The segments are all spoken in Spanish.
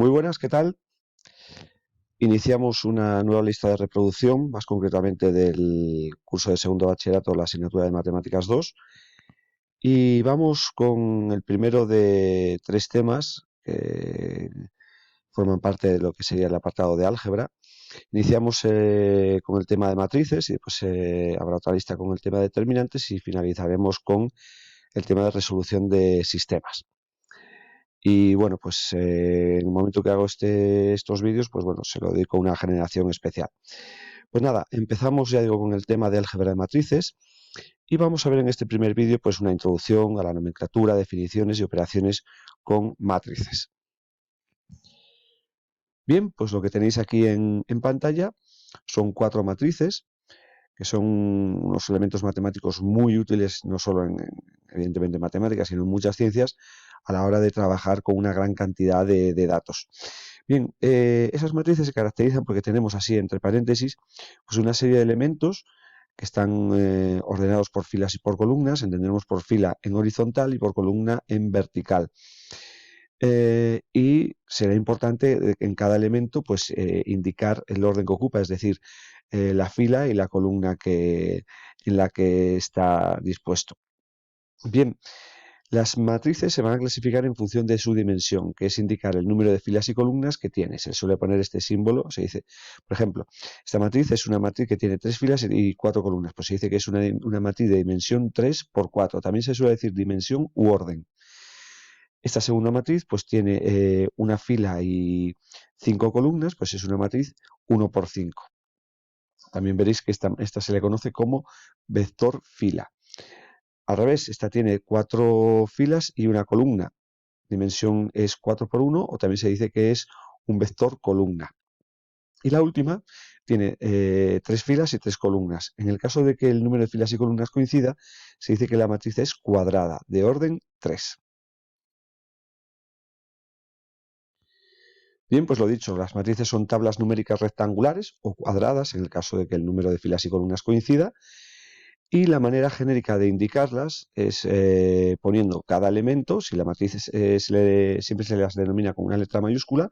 Muy buenas, ¿qué tal? Iniciamos una nueva lista de reproducción, más concretamente del curso de segundo bachillerato, la asignatura de Matemáticas 2, y vamos con el primero de tres temas que forman parte de lo que sería el apartado de álgebra. Iniciamos con el tema de matrices y después habrá otra lista con el tema de determinantes y finalizaremos con el tema de resolución de sistemas. Y bueno, pues en el momento que hago estos vídeos, pues bueno, se lo dedico a una generación especial. Pues nada, empezamos ya digo con el tema de álgebra de matrices y vamos a ver en este primer vídeo pues una introducción a la nomenclatura, definiciones y operaciones con matrices. Bien, pues lo que tenéis aquí en pantalla son cuatro matrices que son unos elementos matemáticos muy útiles, no solo evidentemente en matemáticas, sino en muchas ciencias, a la hora de trabajar con una gran cantidad de datos. Bien, esas matrices se caracterizan porque tenemos así, entre paréntesis, pues una serie de elementos que están ordenados por filas y por columnas, entendemos por fila en horizontal y por columna en vertical. Y será importante en cada elemento pues, indicar el orden que ocupa, es decir, la fila y la columna en la que está dispuesto. Bien, las matrices se van a clasificar en función de su dimensión, que es indicar el número de filas y columnas que tiene. Se suele poner este símbolo, se dice, por ejemplo, esta matriz es una matriz que tiene 3 filas y 4 columnas, pues se dice que es una matriz de dimensión 3 por 4. También se suele decir dimensión u orden. Esta segunda matriz pues tiene una fila y 5 columnas, pues es una matriz 1 por 5. También veréis que esta se le conoce como vector fila. Al revés, esta tiene 4 filas y una columna. Dimensión es 4 por 1 o también se dice que es un vector columna. Y la última tiene 3 filas y 3 columnas. En el caso de que el número de filas y columnas coincida, se dice que la matriz es cuadrada, de orden 3. Bien, pues lo dicho, las matrices son tablas numéricas rectangulares o cuadradas, en el caso de que el número de filas y columnas coincida, y la manera genérica de indicarlas es poniendo cada elemento, si la matriz siempre se las denomina con una letra mayúscula,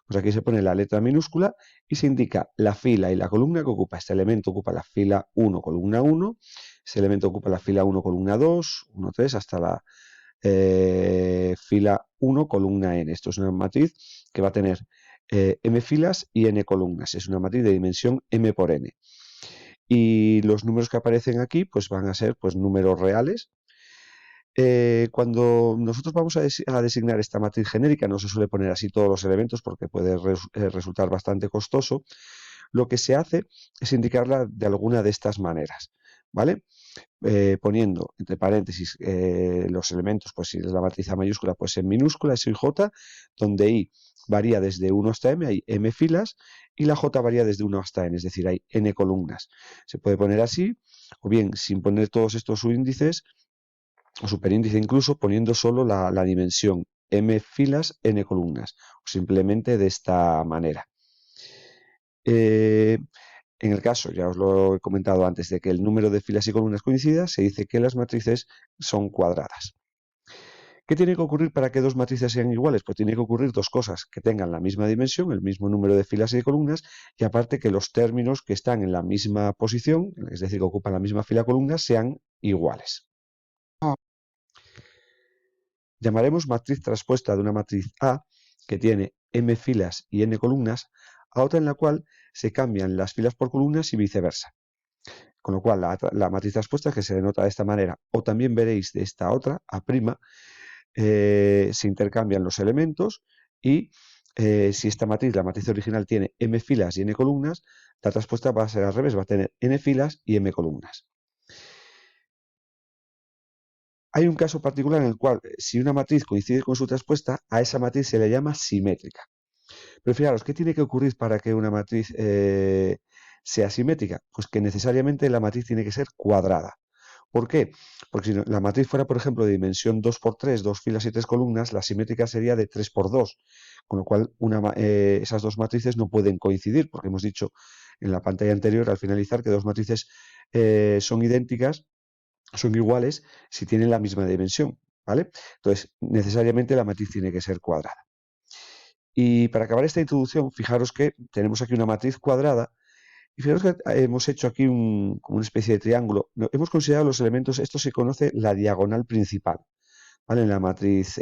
pues aquí se pone la letra minúscula y se indica la fila y la columna que ocupa. Este elemento ocupa la fila 1, columna 1, ese elemento ocupa la fila 1, columna 2, 1, 3, hasta la fila 1, columna n. Esto es una matriz que va a tener m filas y n columnas. Es una matriz de dimensión m por n. Y los números que aparecen aquí pues van a ser pues, números reales. Cuando nosotros vamos a designar esta matriz genérica, no se suele poner así todos los elementos porque puede resultar bastante costoso. Lo que se hace es indicarla de alguna de estas maneras, ¿vale? Poniendo entre paréntesis los elementos, pues si es la matriz A mayúscula, pues en minúscula, S y J, donde I varía desde 1 hasta M, hay M filas, y la J varía desde 1 hasta N, es decir, hay N columnas. Se puede poner así, o bien sin poner todos estos subíndices, o superíndice incluso, poniendo solo la dimensión M filas, N columnas, o simplemente de esta manera. En el caso, ya os lo he comentado antes, de que el número de filas y columnas coincida, se dice que las matrices son cuadradas. ¿Qué tiene que ocurrir para que dos matrices sean iguales? Pues tiene que ocurrir dos cosas, que tengan la misma dimensión, el mismo número de filas y de columnas, y aparte que los términos que están en la misma posición, es decir, que ocupan la misma fila columna, sean iguales. Llamaremos matriz traspuesta de una matriz A, que tiene m filas y n columnas, a otra en la cual se cambian las filas por columnas y viceversa. Con lo cual, la matriz traspuesta, que se denota de esta manera, o también veréis de esta otra, A', se intercambian los elementos y si esta matriz, la matriz original, tiene m filas y n columnas, la traspuesta va a ser al revés, va a tener n filas y m columnas. Hay un caso particular en el cual, si una matriz coincide con su traspuesta, a esa matriz se le llama simétrica. Pero fijaros, ¿qué tiene que ocurrir para que una matriz sea simétrica? Pues que necesariamente la matriz tiene que ser cuadrada. ¿Por qué? Porque si la matriz fuera, por ejemplo, de dimensión 2 por 3, dos filas y tres columnas, la simétrica sería de 3 por 2, con lo cual esas dos matrices no pueden coincidir, porque hemos dicho en la pantalla anterior, al finalizar, que dos matrices son idénticas, son iguales si tienen la misma dimensión, ¿vale? Entonces, necesariamente la matriz tiene que ser cuadrada. Y para acabar esta introducción, fijaros que tenemos aquí una matriz cuadrada y fijaros que hemos hecho aquí como una especie de triángulo. Hemos considerado los elementos, esto se conoce la diagonal principal, ¿vale? En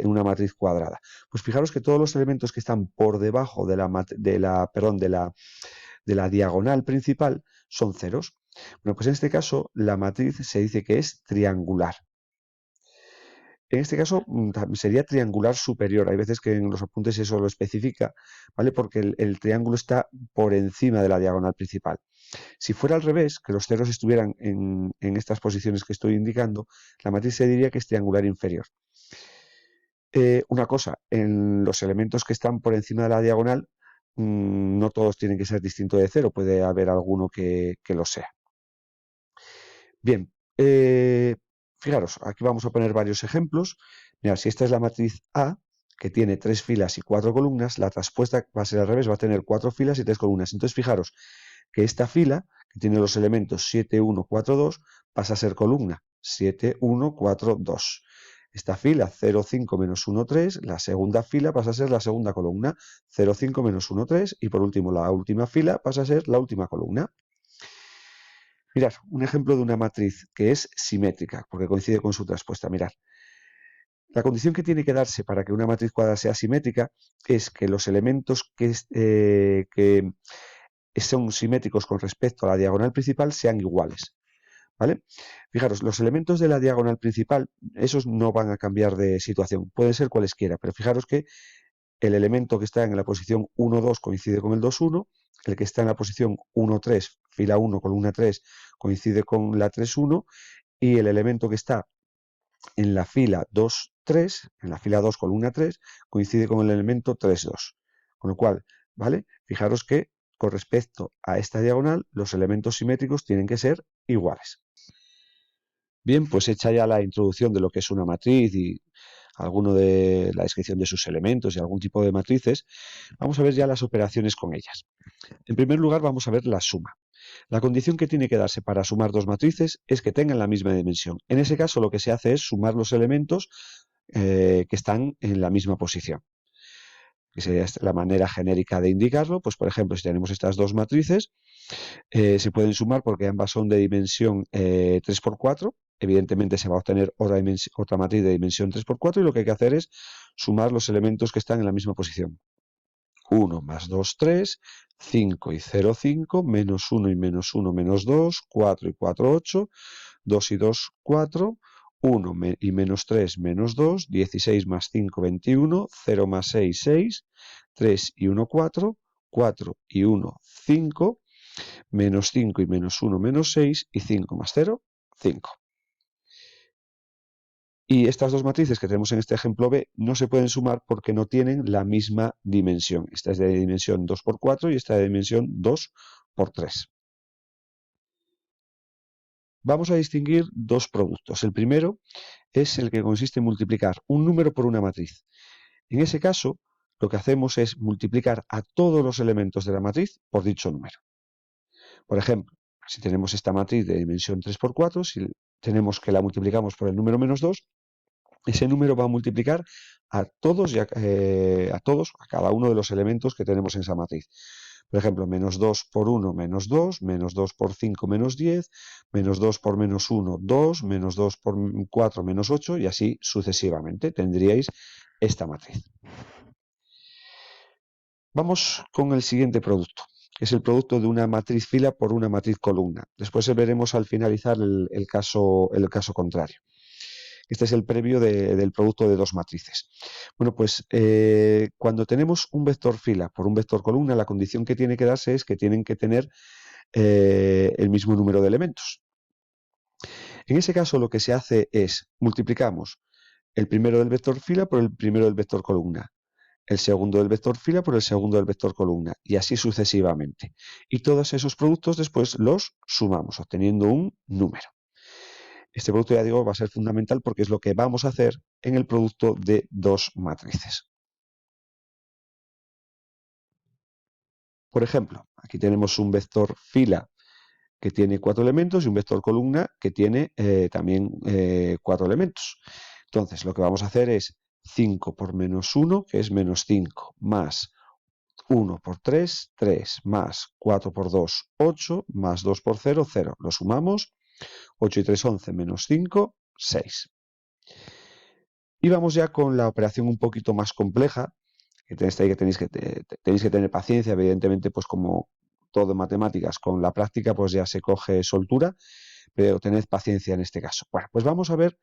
una matriz cuadrada. Pues fijaros que todos los elementos que están por debajo de la diagonal principal son ceros. Bueno, pues en este caso la matriz se dice que es triangular. En este caso sería triangular superior. Hay veces que en los apuntes eso lo especifica, ¿vale? Porque el triángulo está por encima de la diagonal principal. Si fuera al revés, que los ceros estuvieran en estas posiciones que estoy indicando, la matriz se diría que es triangular inferior. Una cosa, en los elementos que están por encima de la diagonal, no todos tienen que ser distintos de cero, puede haber alguno que lo sea. Bien, fijaros, aquí vamos a poner varios ejemplos. Mirad, si esta es la matriz A, que tiene 3 filas y 4 columnas, la traspuesta va a ser al revés, va a tener 4 filas y 3 columnas. Entonces, fijaros que esta fila, que tiene los elementos 7, 1, 4, 2, pasa a ser columna 7, 1, 4, 2. Esta fila 0, 5, menos 1, 3, la segunda fila pasa a ser la segunda columna 0, 5, menos 1, 3 y por último la última fila pasa a ser la última columna. Mirad, un ejemplo de una matriz que es simétrica, porque coincide con su traspuesta. Mirad, la condición que tiene que darse para que una matriz cuadrada sea simétrica es que los elementos que son simétricos con respecto a la diagonal principal sean iguales. ¿Vale? Fijaros, los elementos de la diagonal principal, esos no van a cambiar de situación, pueden ser cualesquiera, pero fijaros que el elemento que está en la posición 1, 2 coincide con el 2, 1, el que está en la posición 1, 3, fila 1, columna 3, coincide con la 3, 1, y el elemento que está en la fila 2, 3, en la fila 2, columna 3, coincide con el elemento 3, 2. Con lo cual, ¿vale? Fijaros que con respecto a esta diagonal, los elementos simétricos tienen que ser iguales. Bien, pues hecha ya la introducción de lo que es una matriz y alguno de la descripción de sus elementos y algún tipo de matrices, vamos a ver ya las operaciones con ellas. En primer lugar, vamos a ver la suma. La condición que tiene que darse para sumar dos matrices es que tengan la misma dimensión. En ese caso, lo que se hace es sumar los elementos que están en la misma posición. Que sería la manera genérica de indicarlo. Pues, por ejemplo, si tenemos estas dos matrices, se pueden sumar porque ambas son de dimensión 3×4. Evidentemente se va a obtener otra matriz de dimensión 3×4 y lo que hay que hacer es sumar los elementos que están en la misma posición. 1 más 2, 3, 5 y 0, 5, menos 1 y menos 1, menos 2, 4 y 4, 8, 2 y 2, 4, 1 y menos 3, menos 2, 16 más 5, 21, 0 más 6, 6, 3 y 1, 4, 4 y 1, 5, menos 5 y menos 1, menos 6, y 5 más 0, 5. Y estas dos matrices que tenemos en este ejemplo B no se pueden sumar porque no tienen la misma dimensión. Esta es de dimensión 2×4 y esta de dimensión 2×3. Vamos a distinguir dos productos. El primero es el que consiste en multiplicar un número por una matriz. En ese caso, lo que hacemos es multiplicar a todos los elementos de la matriz por dicho número. Por ejemplo, si tenemos esta matriz de dimensión 3×4, si tenemos que la multiplicamos por el número menos 2, ese número va a multiplicar a todos, a cada uno de los elementos que tenemos en esa matriz. Por ejemplo, menos 2 por 1, menos 2, menos 2 por 5, menos 10, menos 2 por menos 1, 2, menos 2 por 4, menos 8, y así sucesivamente tendríais esta matriz. Vamos con el siguiente producto, que es el producto de una matriz fila por una matriz columna. Después veremos al finalizar el caso contrario. Este es el previo del producto de dos matrices. Bueno, pues cuando tenemos un vector fila por un vector columna, la condición que tiene que darse es que tienen que tener el mismo número de elementos. En ese caso lo que se hace es multiplicamos el primero del vector fila por el primero del vector columna, el segundo del vector fila por el segundo del vector columna y así sucesivamente. Y todos esos productos después los sumamos obteniendo un número. Este producto, ya digo, va a ser fundamental porque es lo que vamos a hacer en el producto de dos matrices. Por ejemplo, aquí tenemos un vector fila que tiene 4 elementos y un vector columna que tiene también 4 elementos. Entonces, lo que vamos a hacer es 5 por menos 1, que es menos 5, más 1 por 3, 3, más 4 por 2, 8, más 2 por 0, 0. Lo sumamos, 8 y 3, 11, menos 5, 6. Y vamos ya con la operación un poquito más compleja, que tenéis que tener paciencia, evidentemente, pues como todo en matemáticas, con la práctica pues ya se coge soltura, pero tened paciencia en este caso. Bueno, pues vamos a ver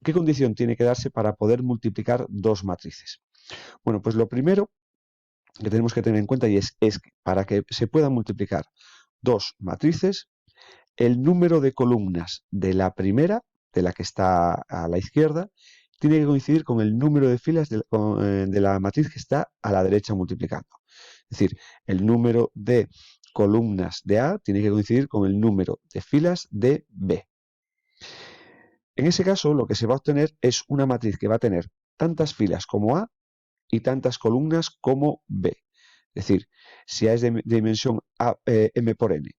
qué condición tiene que darse para poder multiplicar dos matrices. Bueno, pues lo primero que tenemos que tener en cuenta es que para que se puedan multiplicar dos matrices, el número de columnas de la primera, de la que está a la izquierda, tiene que coincidir con el número de filas de la matriz que está a la derecha multiplicando. Es decir, el número de columnas de A tiene que coincidir con el número de filas de B. En ese caso, lo que se va a obtener es una matriz que va a tener tantas filas como A y tantas columnas como B. Es decir, si A es de dimensión M por N,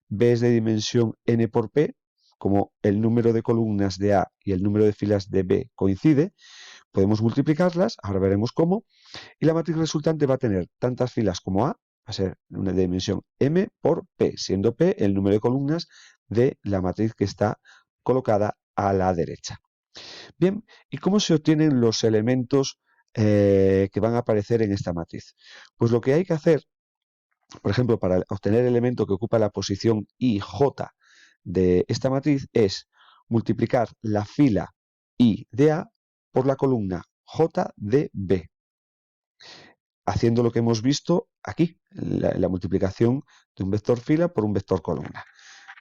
B es de dimensión N por P, como el número de columnas de A y el número de filas de B coincide, podemos multiplicarlas, ahora veremos cómo, y la matriz resultante va a tener tantas filas como A, va a ser una dimensión M por P, siendo P el número de columnas de la matriz que está colocada a la derecha. Bien, ¿y cómo se obtienen los elementos que van a aparecer en esta matriz? Pues lo que hay que hacer, por ejemplo, para obtener el elemento que ocupa la posición IJ de esta matriz es multiplicar la fila I de A por la columna J de B, haciendo lo que hemos visto aquí, la multiplicación de un vector fila por un vector columna.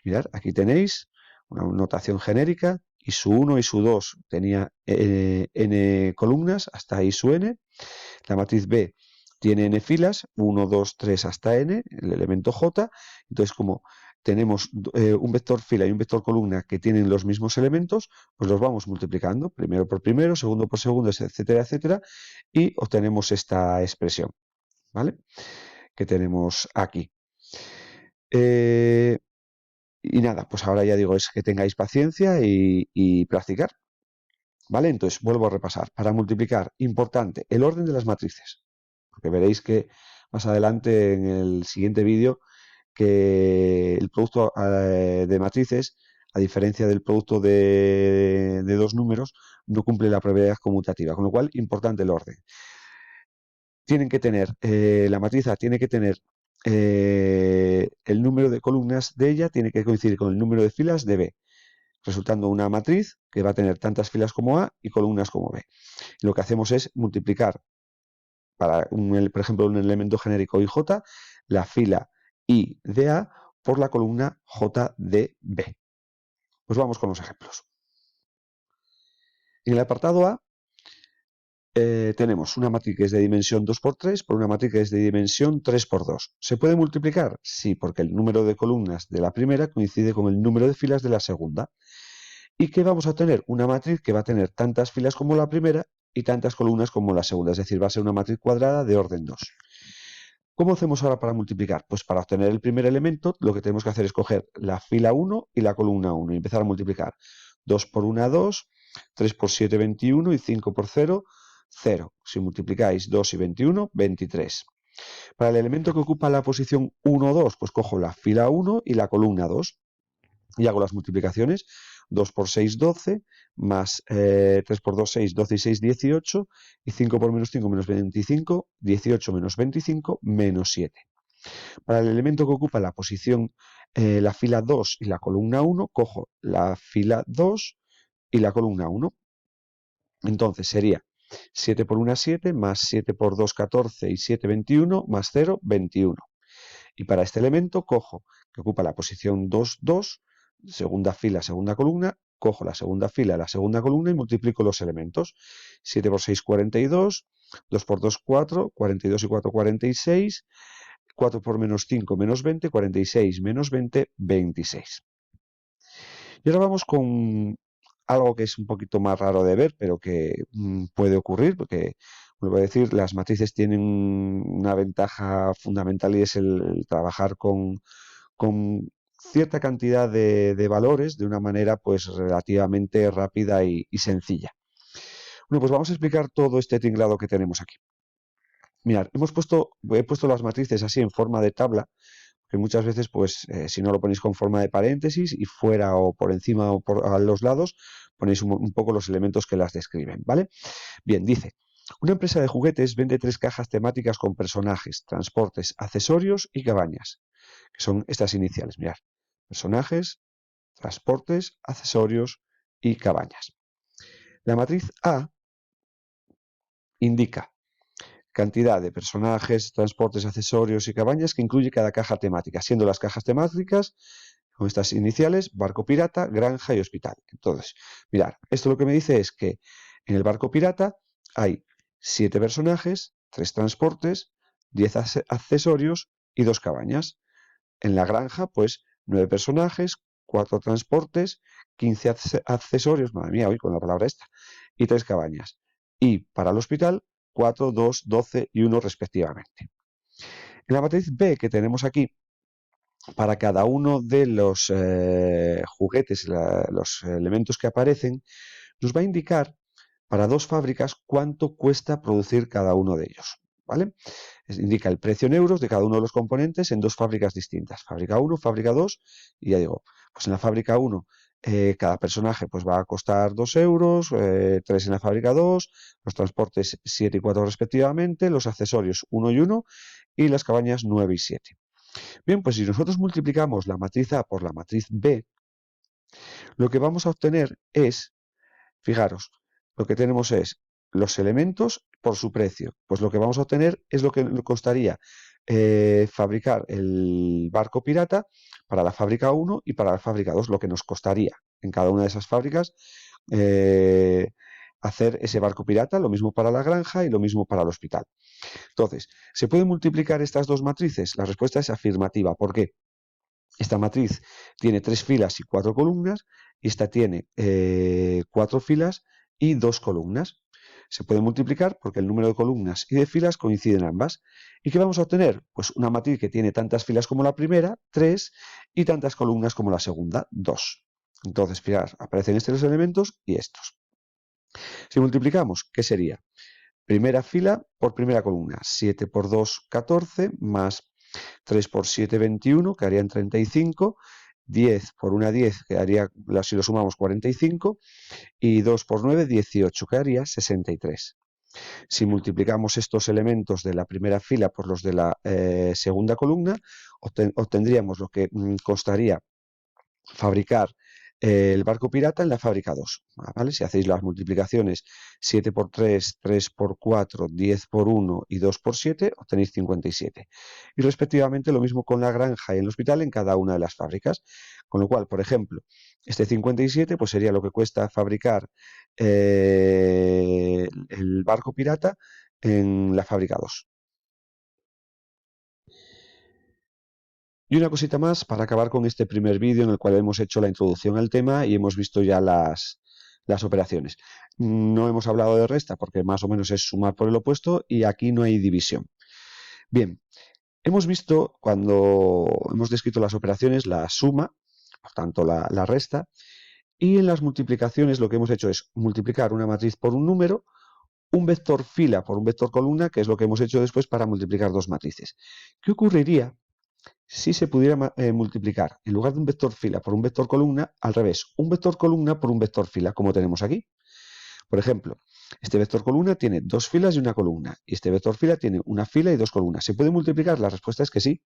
Mirad, aquí tenéis una notación genérica, y su 1 y su 2 tenía n columnas hasta i su n, la matriz B tiene n filas, 1, 2, 3 hasta n, el elemento j, entonces como tenemos un vector fila y un vector columna que tienen los mismos elementos, pues los vamos multiplicando, primero por primero, segundo por segundo, etcétera, etcétera, y obtenemos esta expresión, ¿vale? Que tenemos aquí. Y nada, pues ahora ya digo, es que tengáis paciencia y practicar, ¿vale? Entonces, vuelvo a repasar. Para multiplicar, importante, el orden de las matrices, porque veréis que más adelante en el siguiente vídeo que el producto de matrices, a diferencia del producto de dos números, no cumple la propiedad conmutativa, con lo cual, importante el orden. Tienen que tener, la matriz A tiene que tener el número de columnas de ella, tiene que coincidir con el número de filas de B, resultando una matriz que va a tener tantas filas como A y columnas como B. Y lo que hacemos es multiplicar, para por ejemplo, un elemento genérico IJ, la fila I de A por la columna J de B. Pues vamos con los ejemplos. En el apartado A tenemos una matriz que es de dimensión 2×3 por una matriz que es de dimensión 3×2. ¿Se puede multiplicar? Sí, porque el número de columnas de la primera coincide con el número de filas de la segunda. ¿Y qué vamos a tener? Una matriz que va a tener tantas filas como la primera y tantas columnas como la segunda, es decir, va a ser una matriz cuadrada de orden 2. ¿Cómo hacemos ahora para multiplicar? Pues para obtener el primer elemento, lo que tenemos que hacer es coger la fila 1 y la columna 1 y empezar a multiplicar. 2 por 1, 2, 3 por 7, 21 y 5 por 0, 0. Si multiplicáis 2 y 21, 23. Para el elemento que ocupa la posición 1, 2, pues cojo la fila 1 y la columna 2 y hago las multiplicaciones. 2 por 6, 12, más 3 por 2, 6, 12 y 6, 18, y 5 por menos 5, menos 25, 18 menos 25, menos 7. Para el elemento que ocupa la posición, la fila 2 y la columna 1, cojo la fila 2 y la columna 1. Entonces sería 7 por 1, 7, más 7 por 2, 14 y 7, 21, más 0, 21. Y para este elemento cojo, que ocupa la posición 2, 2, segunda fila, segunda columna, cojo la segunda fila, la segunda columna y multiplico los elementos. 7 por 6, 42, 2 por 2, 4, 42 y 4, 46, 4 por menos 5, menos 20, 46 menos 20, 26. Y ahora vamos con algo que es un poquito más raro de ver, pero que puede ocurrir, porque, vuelvo a decir, las matrices tienen una ventaja fundamental y es el trabajar con cierta cantidad de valores de una manera pues relativamente rápida y sencilla. Bueno, pues vamos a explicar todo este tinglado que tenemos aquí. Mirad, he puesto las matrices así en forma de tabla, que muchas veces, pues, si no lo ponéis con forma de paréntesis y fuera o por encima o a los lados, ponéis un poco los elementos que las describen, ¿vale? Bien, dice, una empresa de juguetes vende 3 cajas temáticas con personajes, transportes, accesorios y cabañas, que son estas iniciales, mirad, personajes, transportes, accesorios y cabañas. La matriz A indica cantidad de personajes, transportes, accesorios y cabañas que incluye cada caja temática, siendo las cajas temáticas con estas iniciales, barco pirata, granja y hospital. Entonces, mirad, esto lo que me dice es que en el barco pirata hay 7 personajes, 3 transportes, 10 accesorios y 2 cabañas. En la granja, pues, 9 personajes, 4 transportes, 15 accesorios, madre mía, hoy con la palabra esta, y 3 cabañas. Y para el hospital, 4, 2, 12 y 1 respectivamente. En la matriz B que tenemos aquí, para cada uno de los juguetes, los elementos que aparecen, nos va a indicar para 2 fábricas cuánto cuesta producir cada uno de ellos, ¿vale? Indica el precio en euros de cada uno de los componentes en 2 fábricas distintas, fábrica 1, fábrica 2, y ya digo, pues en la fábrica 1 cada personaje pues va a costar 2 euros, 3 en la fábrica 2, los transportes 7 y 4 respectivamente, los accesorios 1 y 1 y las cabañas 9 y 7. Bien, pues si nosotros multiplicamos la matriz A por la matriz B, lo que vamos a obtener es, fijaros, lo que tenemos es los elementos por su precio. Pues lo que vamos a obtener es lo que costaría fabricar el barco pirata para la fábrica 1 y para la fábrica 2, lo que nos costaría en cada una de esas fábricas hacer ese barco pirata, lo mismo para la granja y lo mismo para el hospital. Entonces, ¿se pueden multiplicar estas dos matrices? La respuesta es afirmativa. ¿Por qué? Esta matriz tiene 3 filas y 4 columnas, y esta tiene 4 filas y 2 columnas. Se puede multiplicar porque el número de columnas y de filas coinciden ambas. ¿Y qué vamos a obtener? Pues una matriz que tiene tantas filas como la primera, 3, y tantas columnas como la segunda, 2. Entonces, fijar, aparecen estos elementos y estos. Si multiplicamos, ¿qué sería? Primera fila por primera columna, 7 por 2, 14, más 3 por 7, 21, que harían 35, 10 por 1, 10, que haría, si lo sumamos, 45, y 2 por 9, 18, que haría 63. Si multiplicamos estos elementos de la primera fila por los de la segunda columna, obtendríamos lo que costaría fabricar el barco pirata en la fábrica 2, ¿vale? Si hacéis las multiplicaciones 7 por 3, 3 por 4, 10 por 1 y 2 por 7, obtenéis 57. Y respectivamente lo mismo con la granja y el hospital en cada una de las fábricas. Con lo cual, por ejemplo, este 57 pues sería lo que cuesta fabricar el barco pirata en la fábrica 2. Y una cosita más para acabar con este primer vídeo en el cual hemos hecho la introducción al tema y hemos visto ya las operaciones. No hemos hablado de resta porque más o menos es sumar por el opuesto y aquí no hay división. Bien, hemos visto cuando hemos descrito las operaciones la suma, por tanto la resta, y en las multiplicaciones lo que hemos hecho es multiplicar una matriz por un número, un vector fila por un vector columna, que es lo que hemos hecho después para multiplicar dos matrices. ¿Qué ocurriría si se pudiera multiplicar, en lugar de un vector fila por un vector columna, al revés, un vector columna por un vector fila, como tenemos aquí? Por ejemplo, este vector columna tiene 2 filas y una columna, y este vector fila tiene una fila y 2 columnas. ¿Se puede multiplicar? La respuesta es que sí,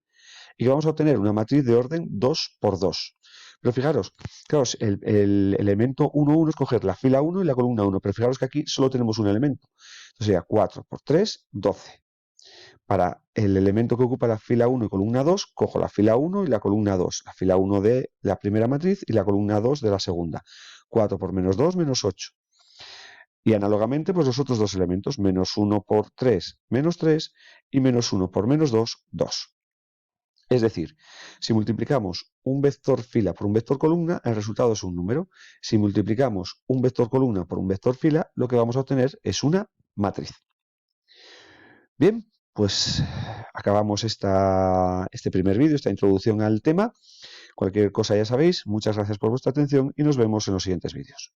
y que vamos a obtener una matriz de orden 2 por 2. Pero fijaros, claro, el elemento 1, 1 es coger la fila 1 y la columna 1, pero fijaros que aquí solo tenemos un elemento. Entonces sería 4 por 3, 12. Para el elemento que ocupa la fila 1 y columna 2, cojo la fila 1 y la columna 2, la fila 1 de la primera matriz y la columna 2 de la segunda. 4 por menos 2, menos 8. Y análogamente, pues los otros dos elementos, menos 1 por 3, menos 3, y menos 1 por menos 2, 2. Es decir, si multiplicamos un vector fila por un vector columna, el resultado es un número. Si multiplicamos un vector columna por un vector fila, lo que vamos a obtener es una matriz. Bien, pues acabamos este primer vídeo, esta introducción al tema. Cualquier cosa ya sabéis, muchas gracias por vuestra atención y nos vemos en los siguientes vídeos.